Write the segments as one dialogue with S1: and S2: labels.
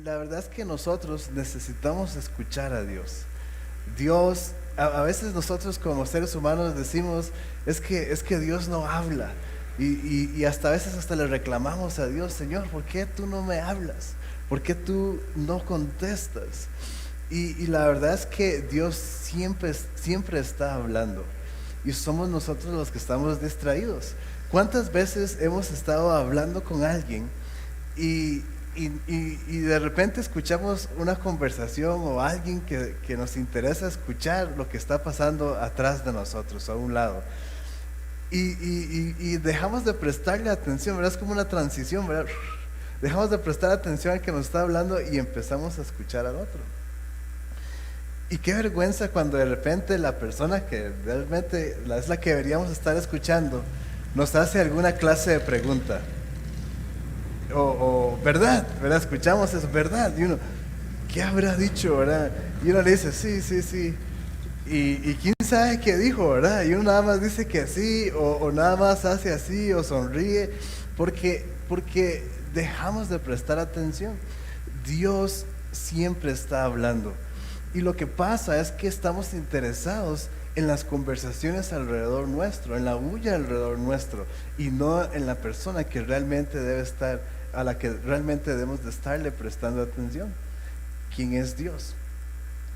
S1: la verdad es que nosotros necesitamos escuchar a Dios. Dios, a veces nosotros como seres humanos decimos, es que Dios no habla. Y hasta a veces hasta le reclamamos a Dios, Señor, ¿por qué tú no me hablas? ¿Por qué tú no contestas? Y la verdad es que Dios siempre está hablando. Y somos nosotros los que estamos distraídos. ¿Cuántas veces hemos estado hablando con alguien y, y de repente escuchamos una conversación o alguien que nos interesa escuchar lo que está pasando atrás de nosotros, a un lado? Y dejamos de prestarle atención, ¿verdad? Es como una transición, ¿verdad? Dejamos de prestar atención al que nos está hablando y empezamos a escuchar al otro. Y qué vergüenza cuando de repente la persona que realmente es la que deberíamos estar escuchando nos hace alguna clase de pregunta. ¿Verdad? ¿Verdad? Escuchamos eso, ¿verdad? Y uno, ¿qué habrá dicho, verdad? Y uno le dice, sí, sí, sí. Y quién sabe qué dijo, ¿verdad? Y uno nada más dice que sí, o nada más hace así, o sonríe, porque dejamos de prestar atención. Dios siempre está hablando. Y lo que pasa es que estamos interesados en las conversaciones alrededor nuestro, en la bulla alrededor nuestro, y no en la persona que realmente debe estar, a la que realmente debemos de estarle prestando atención. ¿Quién es Dios?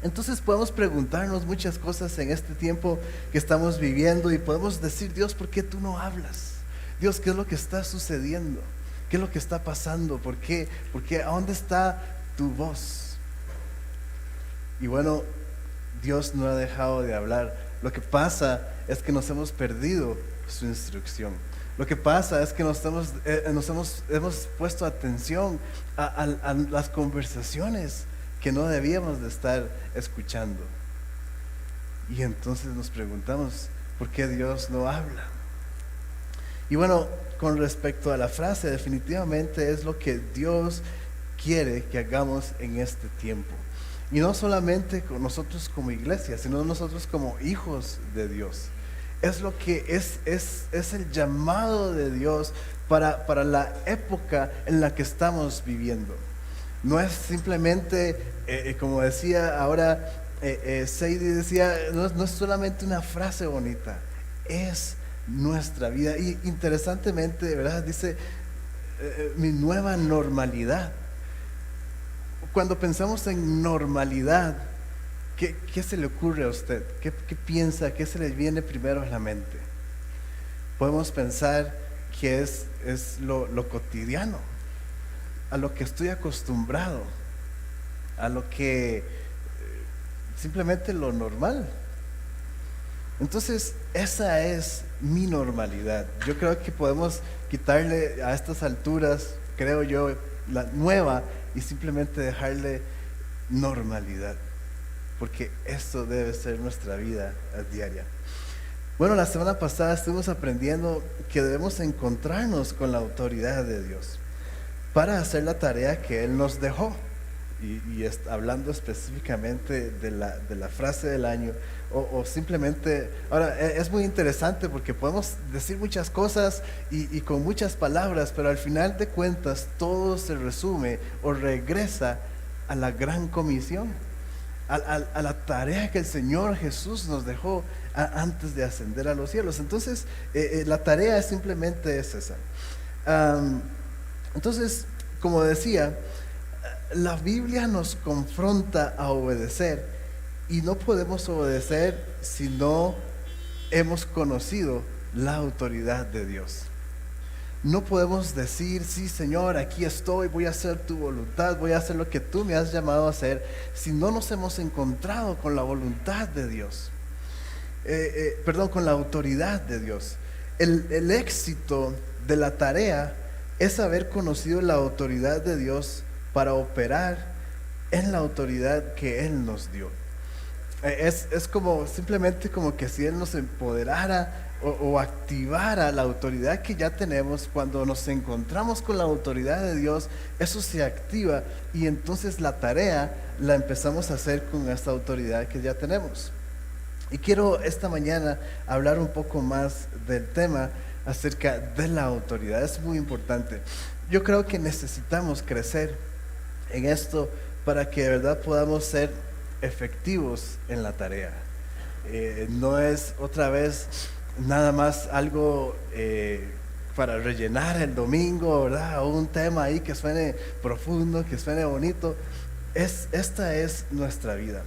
S1: Entonces podemos preguntarnos muchas cosas en este tiempo que estamos viviendo y podemos decir, Dios, ¿por qué tú no hablas? Dios, ¿qué es lo que está sucediendo? ¿Qué es lo que está pasando? ¿Por qué? ¿A dónde está tu voz? Y bueno, Dios no ha dejado de hablar. Lo que pasa es que nos hemos perdido su instrucción. Lo que pasa es que hemos puesto atención a las conversaciones que no debíamos de estar escuchando. Y entonces nos preguntamos, ¿por qué Dios no habla? Y bueno, con respecto a la frase, definitivamente es lo que Dios quiere que hagamos en este tiempo. Y no solamente con nosotros como iglesia, sino nosotros como hijos de Dios. Es lo que es el llamado de Dios para la época en la que estamos viviendo. No es simplemente, como decía ahora Sadie decía, no es solamente una frase bonita, es nuestra vida. Y interesantemente, ¿verdad? Dice, mi nueva normalidad. Cuando pensamos en normalidad, ¿qué se le ocurre a usted? ¿Qué piensa? ¿Qué se le viene primero a la mente? Podemos pensar que es lo cotidiano, a lo que estoy acostumbrado, a lo que simplemente lo normal. Entonces, esa es mi normalidad. Yo creo que podemos quitarle a estas alturas, creo yo, la nueva y simplemente dejarle normalidad, porque esto debe ser nuestra vida diaria. Bueno, la semana pasada estuvimos aprendiendo que debemos encontrarnos con la autoridad de Dios para hacer la tarea que Él nos dejó. Hablando específicamente de la frase del año, o simplemente, ahora es muy interesante porque podemos decir muchas cosas y con muchas palabras, pero al final de cuentas todo se resume o regresa a la gran comisión, a la tarea que el Señor Jesús nos dejó antes de ascender a los cielos. Entonces la tarea simplemente es esa. Entonces, como decía, la Biblia nos confronta a obedecer, y no podemos obedecer si no hemos conocido la autoridad de Dios. No podemos decir, sí, Señor, aquí estoy, voy a hacer tu voluntad, voy a hacer lo que tú me has llamado a hacer, si no nos hemos encontrado con la voluntad de Dios. Con la autoridad de Dios. El éxito de la tarea es haber conocido la autoridad de Dios para operar en la autoridad que Él nos dio. Es como simplemente como que si Él nos empoderara o activara la autoridad que ya tenemos. Cuando nos encontramos con la autoridad de Dios, eso se activa y entonces la tarea la empezamos a hacer con esta autoridad que ya tenemos. Y quiero esta mañana hablar un poco más del tema acerca de la autoridad. Es muy importante. Yo creo que necesitamos crecer en esto para que de verdad podamos ser efectivos en la tarea. No es otra vez nada más algo para rellenar el domingo, ¿verdad? O un tema ahí que suene profundo, que suene bonito. Esta es nuestra vida.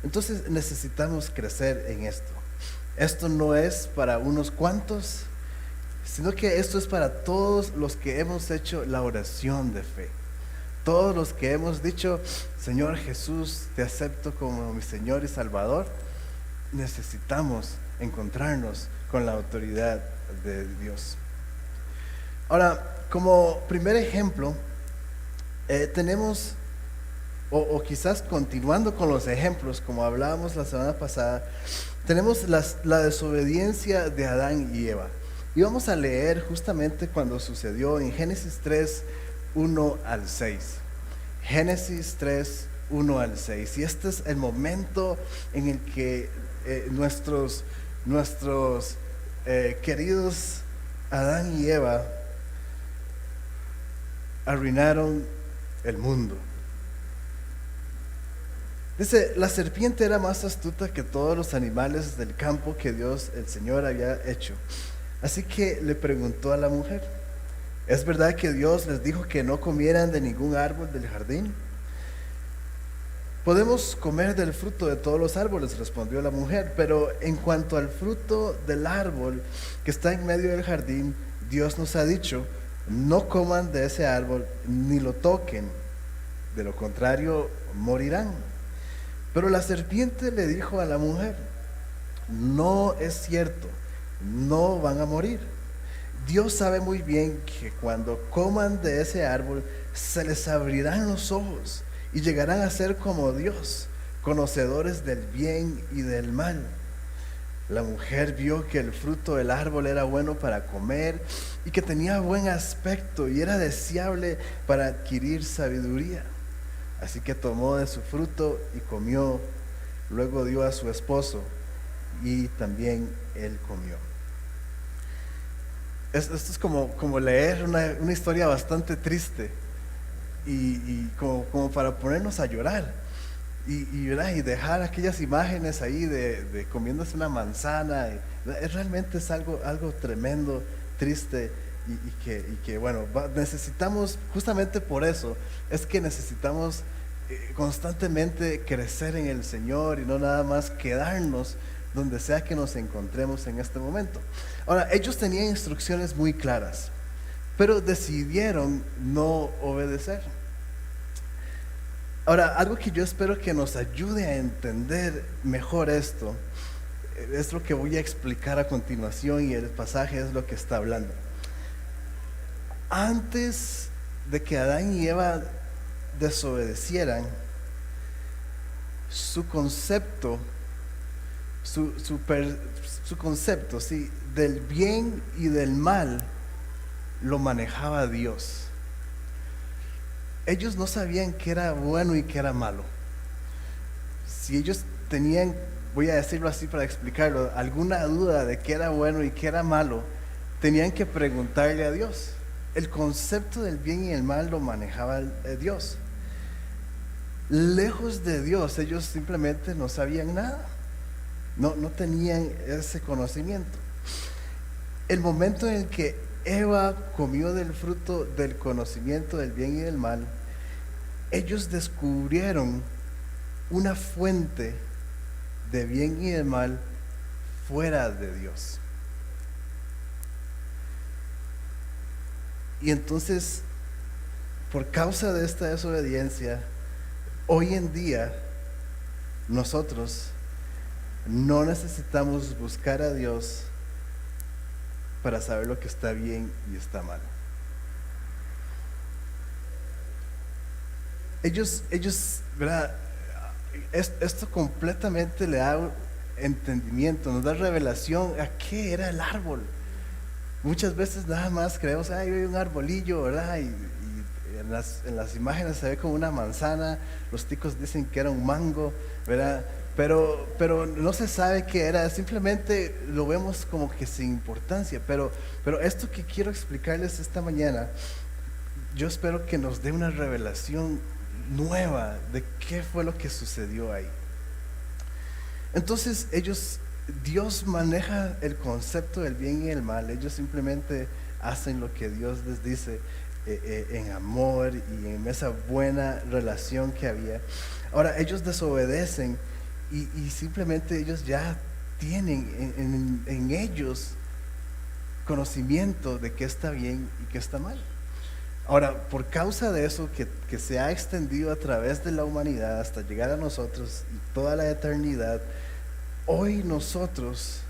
S1: Entonces necesitamos crecer en esto. Esto no es para unos cuantos, sino que esto es para todos los que hemos hecho la oración de fe. Todos los que hemos dicho, Señor Jesús, te acepto como mi Señor y Salvador. Necesitamos encontrarnos con la autoridad de Dios. Ahora, como primer ejemplo, tenemos, o quizás continuando con los ejemplos, como hablábamos la semana pasada, tenemos la desobediencia de Adán y Eva. Y vamos a leer justamente cuando sucedió en Génesis 3, 1 al 6. Génesis 3, 1 al 6. Y este es el momento en el que nuestros queridos Adán y Eva arruinaron el mundo. Dice, la serpiente era más astuta que todos los animales del campo que Dios, el Señor, había hecho. Así que le preguntó a la mujer, ¿es verdad que Dios les dijo que no comieran de ningún árbol del jardín? Podemos comer del fruto de todos los árboles, respondió la mujer, pero en cuanto al fruto del árbol que está en medio del jardín, Dios nos ha dicho, no coman de ese árbol ni lo toquen, de lo contrario morirán. Pero la serpiente le dijo a la mujer, no es cierto, no van a morir. Dios sabe muy bien que cuando coman de ese árbol se les abrirán los ojos y llegarán a ser como Dios, conocedores del bien y del mal. La mujer vio que el fruto del árbol era bueno para comer y que tenía buen aspecto y era deseable para adquirir sabiduría. Así que tomó de su fruto y comió, luego dio a su esposo y también él comió. Esto es como leer una historia bastante triste y como para ponernos a llorar y dejar aquellas imágenes ahí de comiéndose una manzana. Realmente es algo tremendo, triste. Y que bueno, necesitamos, justamente por eso, es que necesitamos constantemente crecer en el Señor y no nada más quedarnos donde sea que nos encontremos en este momento. Ahora, ellos tenían instrucciones muy claras, pero decidieron no obedecer. Ahora, algo que yo espero que nos ayude a entender mejor esto, es lo que voy a explicar a continuación y el pasaje es lo que está hablando. Antes de que Adán y Eva desobedecieran, su concepto, sí, del bien y del mal lo manejaba Dios. Ellos no sabían qué era bueno y qué era malo. Si ellos tenían, voy a decirlo así para explicarlo, alguna duda de qué era bueno y qué era malo, tenían que preguntarle a Dios. El concepto del bien y el mal lo manejaba Dios. Lejos de Dios, ellos simplemente no sabían nada. No tenían ese conocimiento. El momento en el que Eva comió del fruto del conocimiento del bien y del mal, ellos descubrieron una fuente de bien y de mal fuera de Dios. Y entonces, por causa de esta desobediencia, hoy en día nosotros no necesitamos buscar a Dios para saber lo que está bien y está mal. Ellos, ¿verdad? Esto completamente le da entendimiento, nos da revelación a qué era el árbol. Muchas veces nada más creemos, hay un arbolillo, ¿verdad? Y en las imágenes se ve como una manzana, los ticos dicen que era un mango, ¿verdad? Pero no se sabe qué era, simplemente lo vemos como que sin importancia. Pero esto que quiero explicarles esta mañana yo espero que nos dé una revelación nueva de qué fue lo que sucedió ahí. Entonces Dios maneja el concepto del bien y el mal. Ellos simplemente hacen lo que Dios les dice en amor y en esa buena relación que había. Ahora ellos desobedecen y simplemente ellos ya tienen en ellos conocimiento de qué está bien y qué está mal. Ahora, por causa de eso que se ha extendido a través de la humanidad hasta llegar a nosotros y toda la eternidad, hoy nosotros,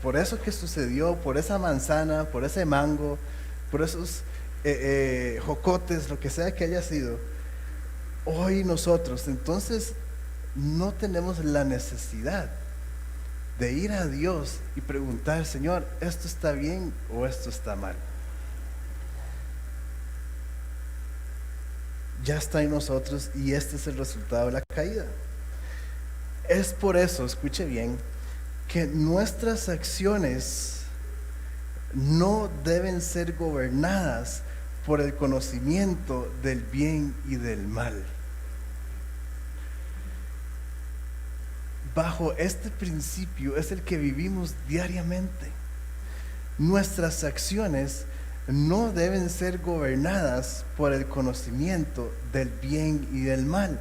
S1: por eso que sucedió, por esa manzana, por ese mango, por esos jocotes, lo que sea que haya sido, hoy nosotros entonces no tenemos la necesidad de ir a Dios y preguntar, Señor, ¿esto está bien o esto está mal? Ya está en nosotros y este es el resultado de la caída. Es por eso, escuche bien, que nuestras acciones no deben ser gobernadas por el conocimiento del bien y del mal. Bajo este principio es el que vivimos diariamente. Nuestras acciones no deben ser gobernadas por el conocimiento del bien y del mal.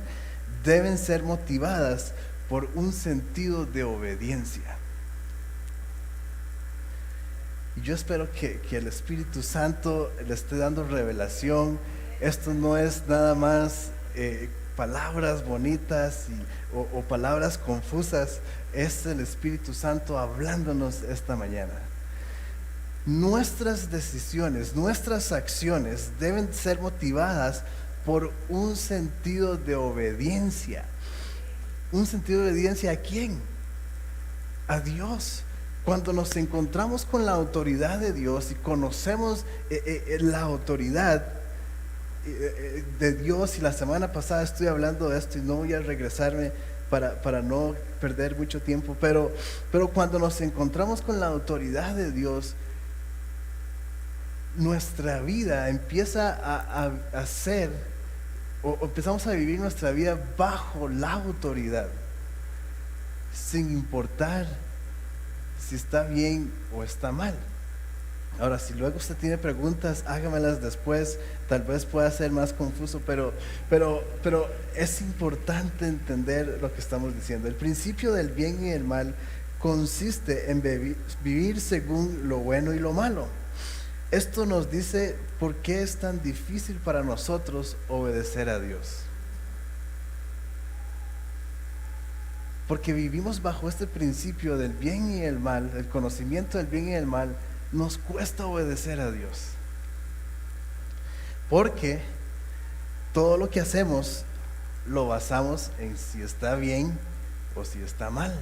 S1: Deben ser motivadas por un sentido de obediencia. Y yo espero que el Espíritu Santo le esté dando revelación. Esto no es nada más palabras bonitas o palabras confusas. Es el Espíritu Santo hablándonos esta mañana. Nuestras decisiones, nuestras acciones deben ser motivadas por un sentido de obediencia. ¿Un sentido de obediencia a quién? A Dios. Cuando nos encontramos con la autoridad de Dios y conocemos la autoridad de Dios, y la semana pasada estoy hablando de esto y no voy a regresarme para no perder mucho tiempo, pero cuando nos encontramos con la autoridad de Dios, nuestra vida empieza a ser, o empezamos a vivir nuestra vida bajo la autoridad, sin importar si está bien o está mal. Ahora, si luego usted tiene preguntas, hágamelas después, tal vez pueda ser más confuso, pero es importante entender lo que estamos diciendo. El principio del bien y el mal consiste en vivir según lo bueno y lo malo. Esto nos dice por qué es tan difícil para nosotros obedecer a Dios. Porque vivimos bajo este principio del bien y el mal, el conocimiento del bien y el mal, nos cuesta obedecer a Dios. Porque todo lo que hacemos lo basamos en si está bien o si está mal.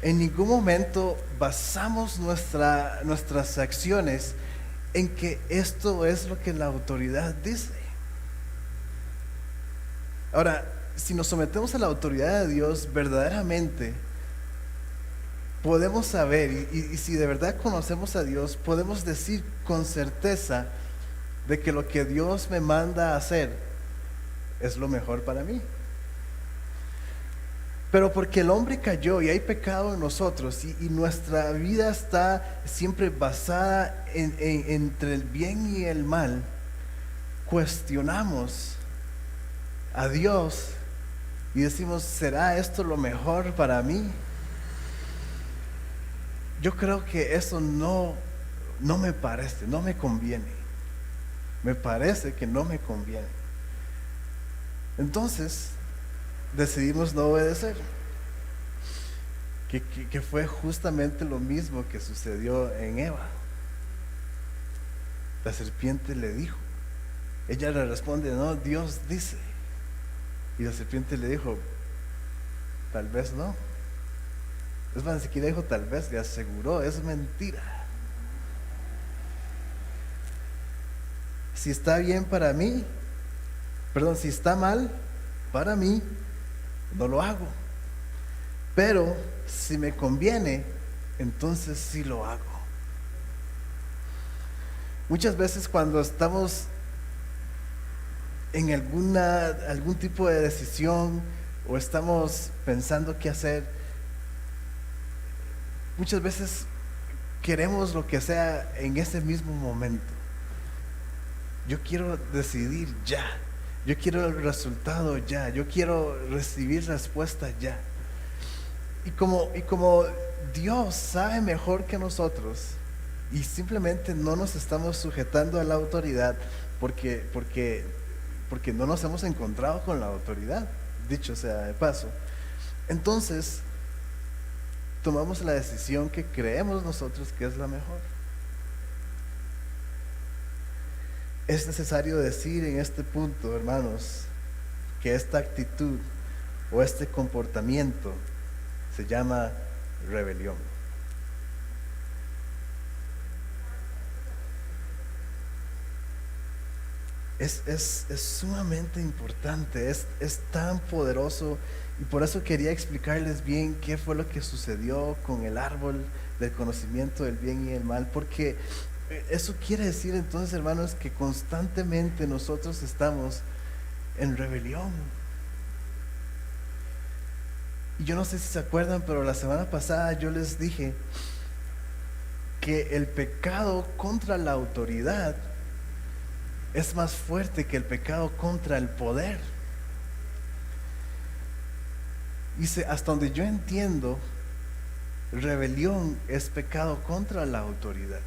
S1: En ningún momento basamos nuestras acciones en que esto es lo que la autoridad dice. Ahora, si nos sometemos a la autoridad de Dios, verdaderamente podemos saber, y si de verdad conocemos a Dios, podemos decir con certeza de que lo que Dios me manda a hacer es lo mejor para mí. Pero porque el hombre cayó y hay pecado en nosotros y nuestra vida está siempre basada entre el bien y el mal, cuestionamos a Dios y decimos, ¿será esto lo mejor para mí? Yo creo que eso no me parece, no me conviene. Me parece que no me conviene. Entonces decidimos no obedecer, que fue justamente lo mismo que sucedió en Eva. La serpiente le dijo, ella le responde, no, Dios dice. Y la serpiente le dijo, tal vez no. Es más, ni siquiera dijo tal vez, le aseguró, es mentira. Si está bien para mí, si está mal para mí, no lo hago. Pero si me conviene, entonces sí lo hago. Muchas veces cuando estamos en algún tipo de decisión o estamos pensando qué hacer, muchas veces queremos lo que sea en ese mismo momento. Yo quiero decidir ya, yo quiero el resultado ya, yo quiero recibir respuesta ya. Y como Dios sabe mejor que nosotros y simplemente no nos estamos sujetando a la autoridad porque no nos hemos encontrado con la autoridad, dicho sea de paso, entonces tomamos la decisión que creemos nosotros que es la mejor. Es necesario decir en este punto, hermanos, que esta actitud o este comportamiento se llama rebelión. Es sumamente importante, es tan poderoso, y por eso quería explicarles bien qué fue lo que sucedió con el árbol del conocimiento del bien y el mal, porque eso quiere decir entonces, hermanos, que constantemente nosotros estamos en rebelión. Y yo no sé si se acuerdan, pero la semana pasada yo les dije que el pecado contra la autoridad es más fuerte que el pecado contra el poder. Dice, hasta donde yo entiendo, rebelión es pecado contra la autoridad.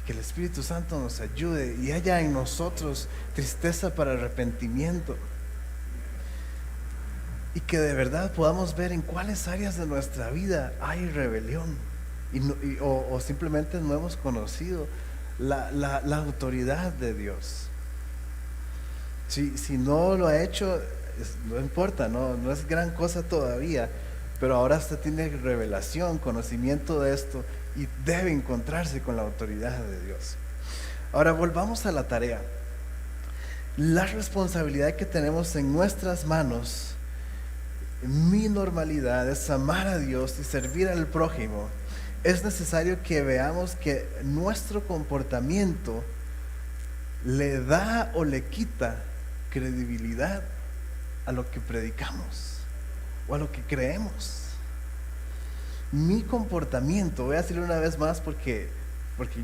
S1: Que el Espíritu Santo nos ayude y haya en nosotros tristeza para arrepentimiento. Y que de verdad podamos ver en cuáles áreas de nuestra vida hay rebelión. O simplemente no hemos conocido la autoridad de Dios. Si no lo ha hecho, no importa, no es gran cosa todavía, pero ahora usted tiene revelación, conocimiento de esto y debe encontrarse con la autoridad de Dios. Ahora volvamos a la tarea. La responsabilidad que tenemos en nuestras manos, mi normalidad es amar a Dios y servir al prójimo. Es necesario que veamos que nuestro comportamiento le da o le quita credibilidad a lo que predicamos o a lo que creemos. Mi comportamiento, voy a decirlo una vez más porque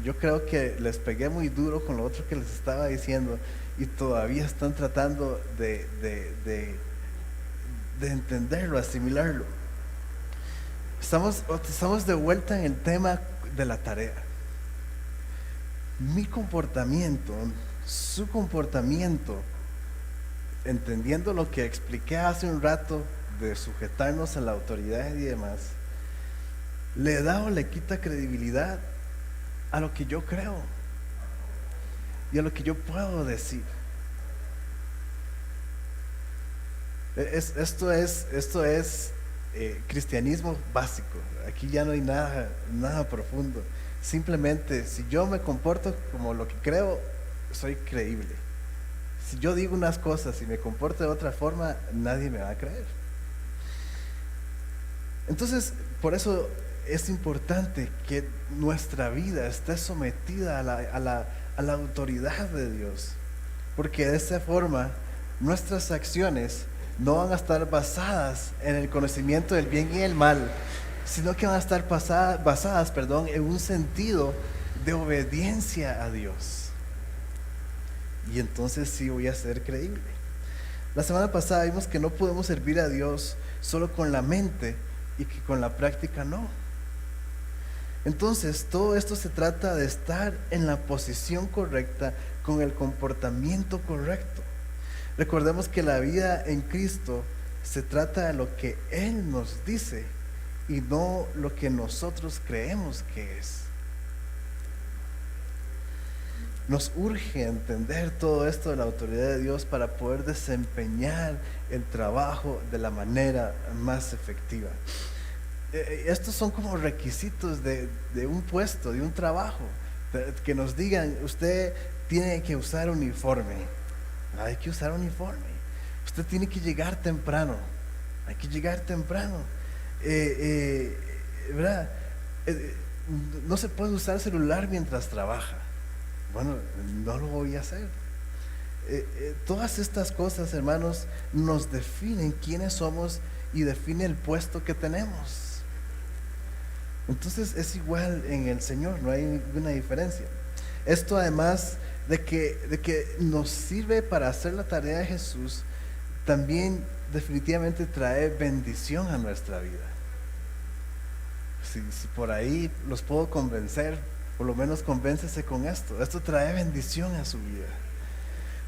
S1: yo creo que les pegué muy duro con lo otro que les estaba diciendo y todavía están tratando de entenderlo, asimilarlo. Estamos de vuelta en el tema de la tarea. Mi comportamiento, su comportamiento, entendiendo lo que expliqué hace un rato de sujetarnos a la autoridad y demás, le da o le quita credibilidad a lo que yo creo y a lo que yo puedo decir. Esto es cristianismo básico. Aquí ya no hay nada profundo. Simplemente, si yo me comporto como lo que creo, soy creíble. Si yo digo unas cosas y me comporto de otra forma, nadie me va a creer. Entonces, por eso es importante que nuestra vida esté sometida a la autoridad de Dios, porque de esa forma nuestras acciones no van a estar basadas en el conocimiento del bien y el mal, sino que van a estar basadas en un sentido de obediencia a Dios. Y entonces sí voy a ser creíble. La semana pasada vimos que no podemos servir a Dios solo con la mente y que con la práctica no. Entonces todo esto se trata de estar en la posición correcta con el comportamiento correcto. Recordemos que la vida en Cristo se trata de lo que Él nos dice y no lo que nosotros creemos que es. Nos urge entender todo esto de la autoridad de Dios para poder desempeñar el trabajo de la manera más efectiva. Estos son como requisitos de un puesto, de un trabajo, que nos digan, usted tiene que usar uniforme. Hay que usar uniforme. Usted tiene que llegar temprano. Hay que llegar temprano. ¿Verdad? no se puede usar celular mientras trabaja. Bueno, no lo voy a hacer. Todas estas cosas, hermanos, nos definen quiénes somos y define el puesto que tenemos. Entonces es igual en el Señor, no hay ninguna diferencia. Esto además de que nos sirve para hacer la tarea de Jesús, también definitivamente trae bendición a nuestra vida. Si por ahí los puedo convencer, por lo menos convéncese con esto. Esto trae bendición a su vida.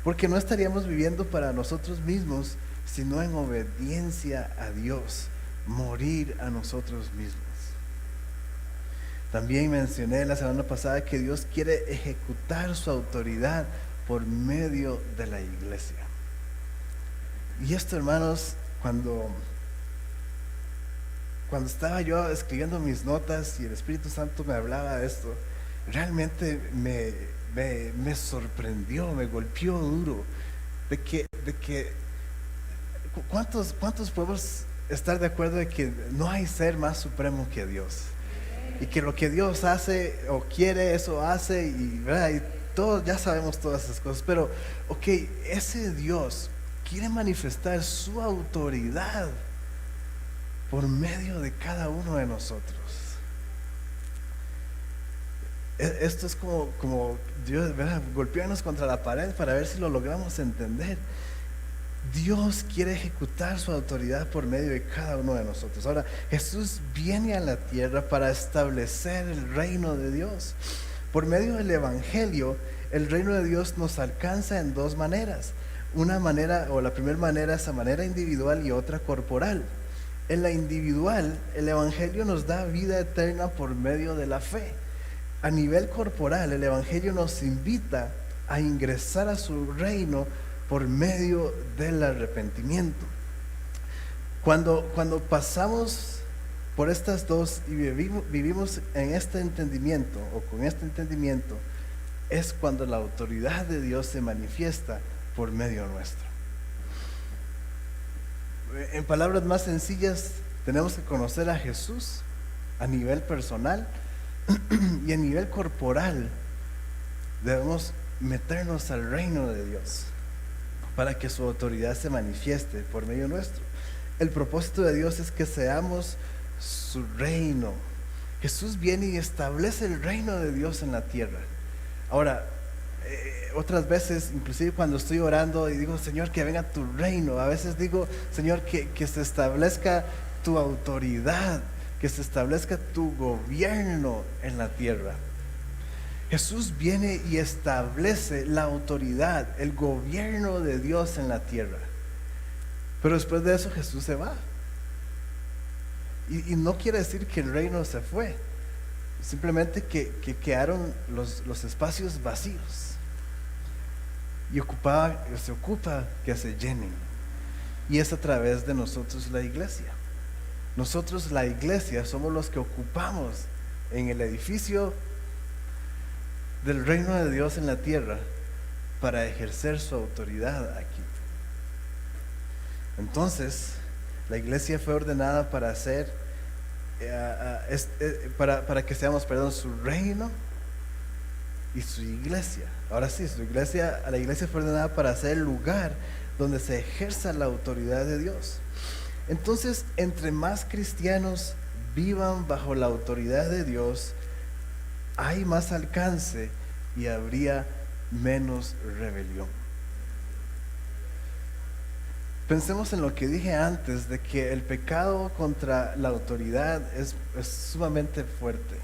S1: Porque no estaríamos viviendo para nosotros mismos, sino en obediencia a Dios, morir a nosotros mismos. También mencioné la semana pasada que Dios quiere ejecutar su autoridad por medio de la iglesia. Y esto, hermanos, cuando estaba yo escribiendo mis notas y el Espíritu Santo me hablaba de esto, realmente me sorprendió, me golpeó duro, de que ¿cuántos podemos estar de acuerdo de que no hay ser más supremo que Dios? Y que lo que Dios hace o quiere, eso hace, ¿verdad? Y todos ya sabemos todas esas cosas, pero ese Dios quiere manifestar su autoridad por medio de cada uno de nosotros. Esto es como Dios, ¿verdad?, golpearnos contra la pared para ver si lo logramos entender. Dios quiere ejecutar su autoridad por medio de cada uno de nosotros. Ahora, Jesús viene a la tierra para establecer el reino de Dios. Por medio del Evangelio, el reino de Dios nos alcanza en dos maneras. Una manera, o la primera manera, es a manera individual y otra corporal. En la individual, el Evangelio nos da vida eterna por medio de la fe. A nivel corporal, el Evangelio nos invita a ingresar a su reino por medio del arrepentimiento. Cuando pasamos por estas dos y vivimos en este entendimiento o con este entendimiento, es cuando la autoridad de Dios se manifiesta por medio nuestro. En palabras más sencillas, tenemos que conocer a Jesús a nivel personal y a nivel corporal debemos meternos al reino de Dios para que su autoridad se manifieste por medio nuestro. El propósito de Dios es que seamos su reino. Jesús viene y establece el reino de Dios en la tierra. Ahora, otras veces, inclusive cuando estoy orando y digo, Señor, que venga tu reino, a veces digo, Señor, que se establezca tu autoridad, que se establezca tu gobierno en la tierra. Jesús viene y establece la autoridad, el gobierno de Dios en la tierra. Pero después de eso Jesús se va. Y no quiere decir que el reino se fue, simplemente que quedaron los espacios vacíos. Y se ocupa que se llenen. Y es a través de nosotros la iglesia. Nosotros, la iglesia, somos los que ocupamos en el edificio del reino de Dios en la tierra para ejercer su autoridad aquí. Entonces, la iglesia fue ordenada para hacer, para que seamos, su reino y su iglesia. Ahora sí, la iglesia fue ordenada para ser el lugar donde se ejerza la autoridad de Dios. Entonces, entre más cristianos vivan bajo la autoridad de Dios, hay más alcance y habría menos rebelión. Pensemos en lo que dije antes, de que el pecado contra la autoridad es sumamente fuerte.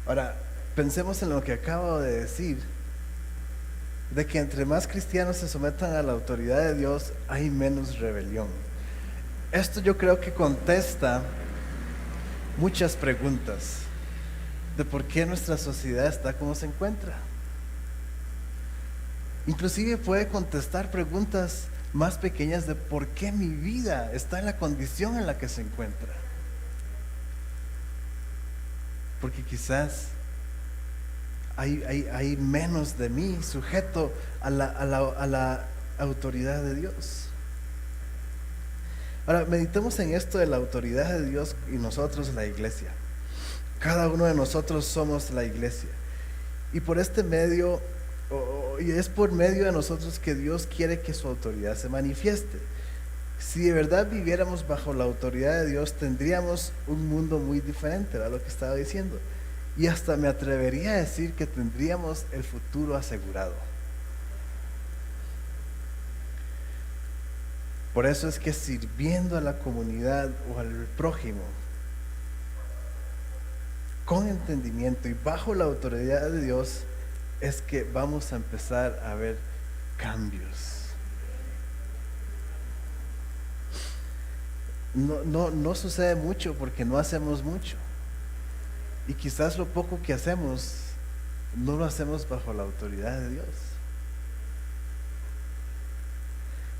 S1: Ahora, pensemos en lo que acabo de decir, de que entre más cristianos se sometan a la autoridad de Dios, hay menos rebelión. Esto yo creo que contesta muchas preguntas de por qué nuestra sociedad está como se encuentra. Inclusive puede contestar preguntas más pequeñas de por qué mi vida está en la condición en la que se encuentra. Porque quizás hay menos de mí sujeto a la autoridad de Dios. Ahora, meditemos en esto de la autoridad de Dios y nosotros, la iglesia. Cada uno de nosotros somos la iglesia. Y por este medio, y es por medio de nosotros que Dios quiere que su autoridad se manifieste. Si de verdad viviéramos bajo la autoridad de Dios, tendríamos un mundo muy diferente, era lo que estaba diciendo. Y hasta me atrevería a decir que tendríamos el futuro asegurado. Por eso es que sirviendo a la comunidad o al prójimo, con entendimiento y bajo la autoridad de Dios, es que vamos a empezar a ver cambios. No sucede mucho porque no hacemos mucho. Y quizás lo poco que hacemos, no lo hacemos bajo la autoridad de Dios.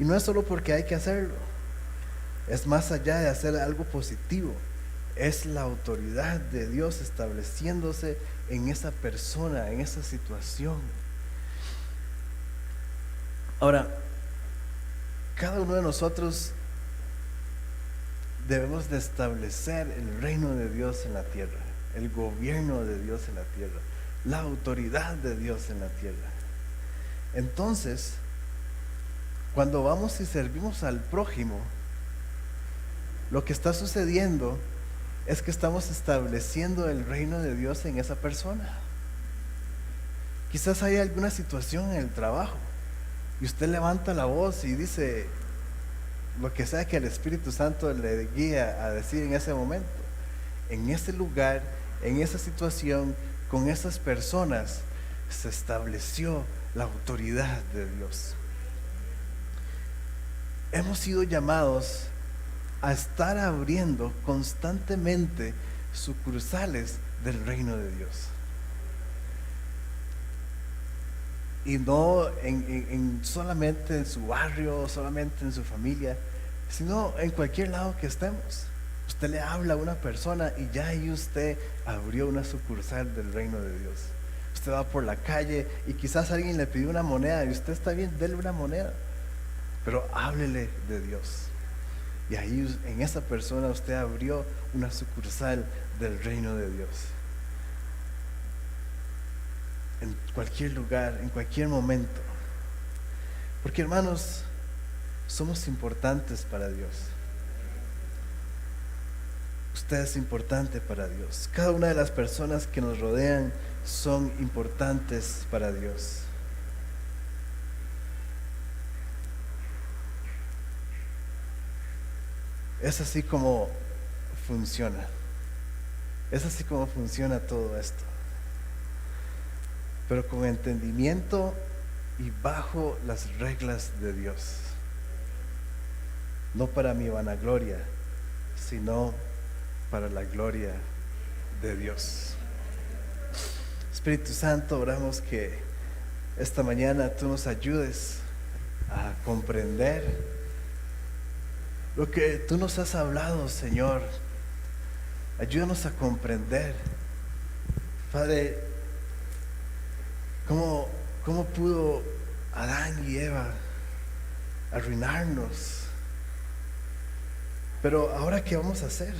S1: Y no es solo porque hay que hacerlo, es más allá de hacer algo positivo. Es la autoridad de Dios estableciéndose en esa persona, en esa situación. Ahora, cada uno de nosotros debemos de establecer el reino de Dios en la tierra, el gobierno de Dios en la tierra, la autoridad de Dios en la tierra. Entonces, cuando vamos y servimos al prójimo, lo que está sucediendo es que estamos estableciendo el reino de Dios en esa persona. Quizás hay alguna situación en el trabajo y usted levanta la voz y dice lo que sea que el Espíritu Santo le guía a decir en ese momento. En ese lugar, en esa situación, con esas personas, se estableció la autoridad de Dios. Hemos sido llamados a estar abriendo constantemente sucursales del reino de Dios. Y no solamente en su barrio, solamente en su familia, sino en cualquier lado que estemos. Usted le habla a una persona y ya ahí usted abrió una sucursal del reino de Dios. Usted va por la calle y quizás alguien le pidió una moneda y usted está bien, déle una moneda, pero háblele de Dios. Y ahí en esa persona usted abrió una sucursal del reino de Dios. En cualquier lugar, en cualquier momento. Porque hermanos, somos importantes para Dios. Usted es importante para Dios. Cada una de las personas que nos rodean son importantes para Dios. Es así como funciona. Es así como funciona todo esto. Pero con entendimiento y bajo las reglas de Dios. No para mi vanagloria, sino para la gloria de Dios. Espíritu Santo, oramos que esta mañana tú nos ayudes a comprender lo que tú nos has hablado, Señor. Ayúdanos a comprender, Padre, cómo pudo Adán y Eva arruinarnos. Pero ahora, ¿qué vamos a hacer?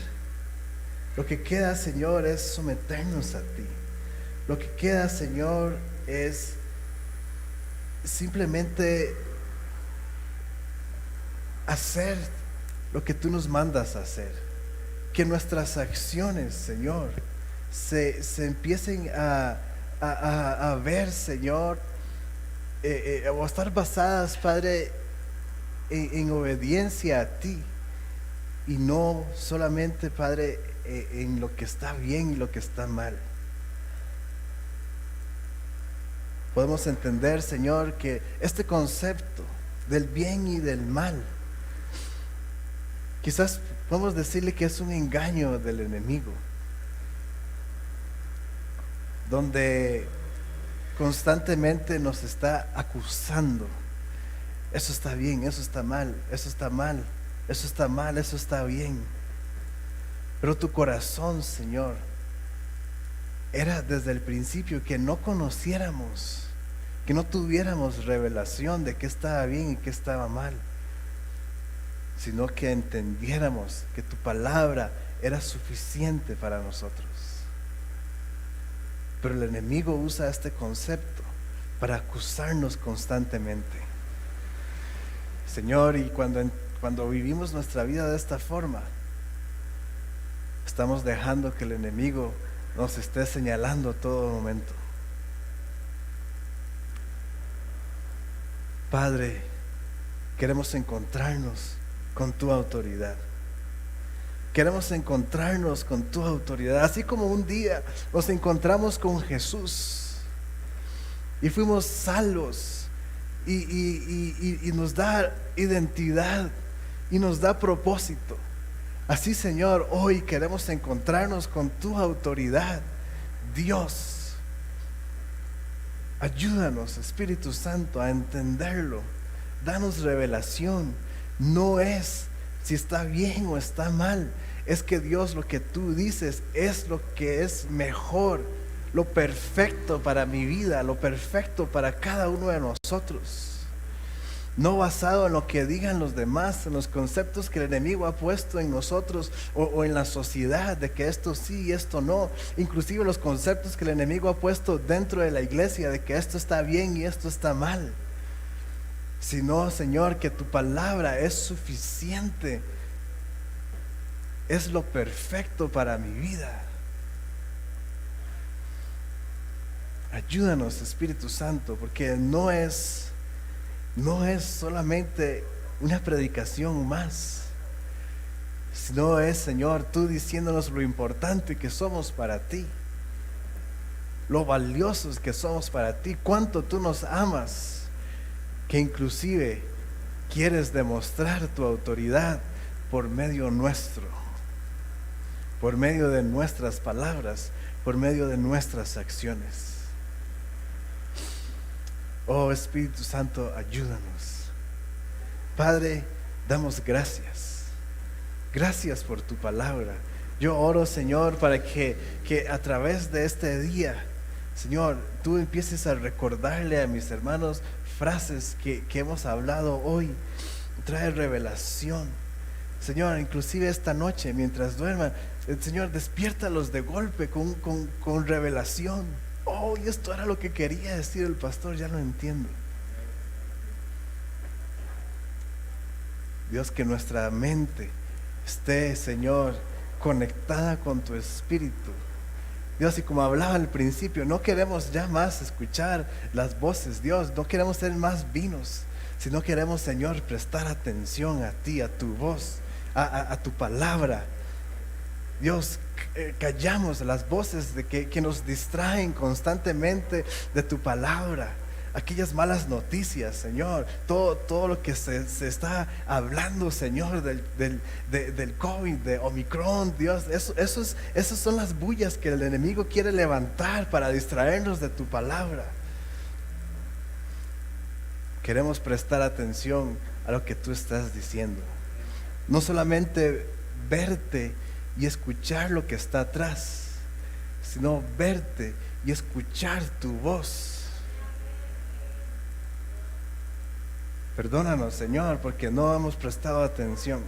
S1: Lo que queda, Señor, es someternos a ti. Lo que queda, Señor, es simplemente hacer lo que tú nos mandas a hacer. Que nuestras acciones, Señor, se empiecen a ver, Señor, o a estar basadas, Padre, en obediencia a ti. Y no solamente, Padre, en lo que está bien y lo que está mal. Podemos entender, Señor, que este concepto del bien y del mal, quizás podemos decirle que es un engaño del enemigo, donde constantemente nos está acusando. Eso está bien, eso está mal, eso está mal, eso está mal, eso está bien. Pero tu corazón, Señor, era desde el principio que no conociéramos, que no tuviéramos revelación de qué estaba bien y qué estaba mal, sino que entendiéramos que tu palabra era suficiente para nosotros. Pero el enemigo usa este concepto para acusarnos constantemente. Señor, y cuando vivimos nuestra vida de esta forma, estamos dejando que el enemigo nos esté señalando todo momento. Padre, queremos encontrarnos con tu autoridad. Queremos encontrarnos con tu autoridad, así como un día nos encontramos con Jesús y fuimos salvos y nos da identidad y nos da propósito. Así, Señor, hoy queremos encontrarnos con tu autoridad. Dios, ayúdanos, Espíritu Santo, a entenderlo. Danos revelación. No es si está bien o está mal. Es que Dios, lo que tú dices es lo que es mejor, lo perfecto para mi vida, lo perfecto para cada uno de nosotros. No basado en lo que digan los demás, en los conceptos que el enemigo ha puesto en nosotros o en la sociedad, de que esto sí y esto no. Inclusive los conceptos que el enemigo ha puesto dentro de la iglesia, de que esto está bien y esto está mal. Sino, Señor, que tu palabra es suficiente, es lo perfecto para mi vida. Ayúdanos, Espíritu Santo, porque no es solamente una predicación más, sino es, Señor, tú diciéndonos lo importante que somos para ti, lo valiosos que somos para ti, cuánto tú nos amas, que inclusive quieres demostrar tu autoridad por medio nuestro, por medio de nuestras palabras, por medio de nuestras acciones. Oh Espíritu Santo, ayúdanos. Padre, damos gracias. Gracias por tu palabra. Yo oro, Señor, para que a través de este día, Señor, tú empieces a recordarle a mis hermanos frases que hemos hablado hoy. Trae revelación. Señor, inclusive esta noche, mientras duerman, Señor, despiértalos de golpe con revelación. Oh, y esto era lo que quería decir el pastor, ya lo entiendo. Dios, que nuestra mente esté, Señor, conectada con tu espíritu. Dios, y como hablaba al principio, no queremos ya más escuchar las voces, Dios, no queremos ser más vinos, sino queremos, Señor, prestar atención a ti, a tu voz, a tu palabra. Dios, callamos las voces que nos distraen constantemente de tu palabra. Aquellas malas noticias, Señor, todo lo que se está hablando, Señor, del COVID, de Omicron, Dios, esas son las bullas que el enemigo quiere levantar para distraernos de tu palabra. Queremos prestar atención a lo que tú estás diciendo. No solamente verte y escuchar lo que está atrás, sino verte y escuchar tu voz. Perdónanos, Señor, porque no hemos prestado atención.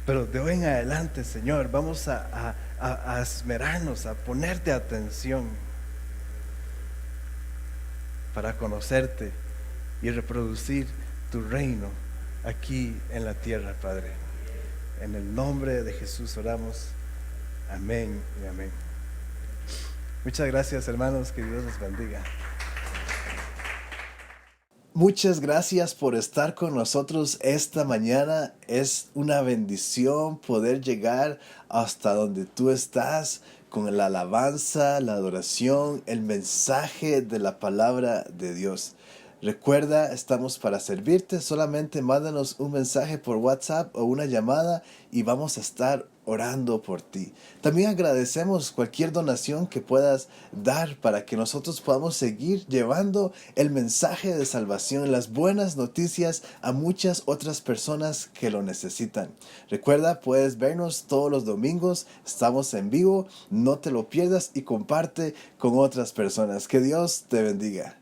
S1: Pero de hoy en adelante, Señor, vamos a esmerarnos, a ponerte atención para conocerte y reproducir tu reino aquí en la tierra, Padre. En el nombre de Jesús oramos. Amén y amén. Muchas gracias, hermanos, que Dios los bendiga. Muchas gracias por estar con nosotros esta mañana. Es una bendición poder llegar hasta donde tú estás con la alabanza, la adoración, el mensaje de la palabra de Dios. Recuerda, estamos para servirte. Solamente mándanos un mensaje por WhatsApp o una llamada y vamos a estar orando por ti. También agradecemos cualquier donación que puedas dar para que nosotros podamos seguir llevando el mensaje de salvación, las buenas noticias a muchas otras personas que lo necesitan. Recuerda, puedes vernos todos los domingos. Estamos en vivo. No te lo pierdas y comparte con otras personas. Que Dios te bendiga.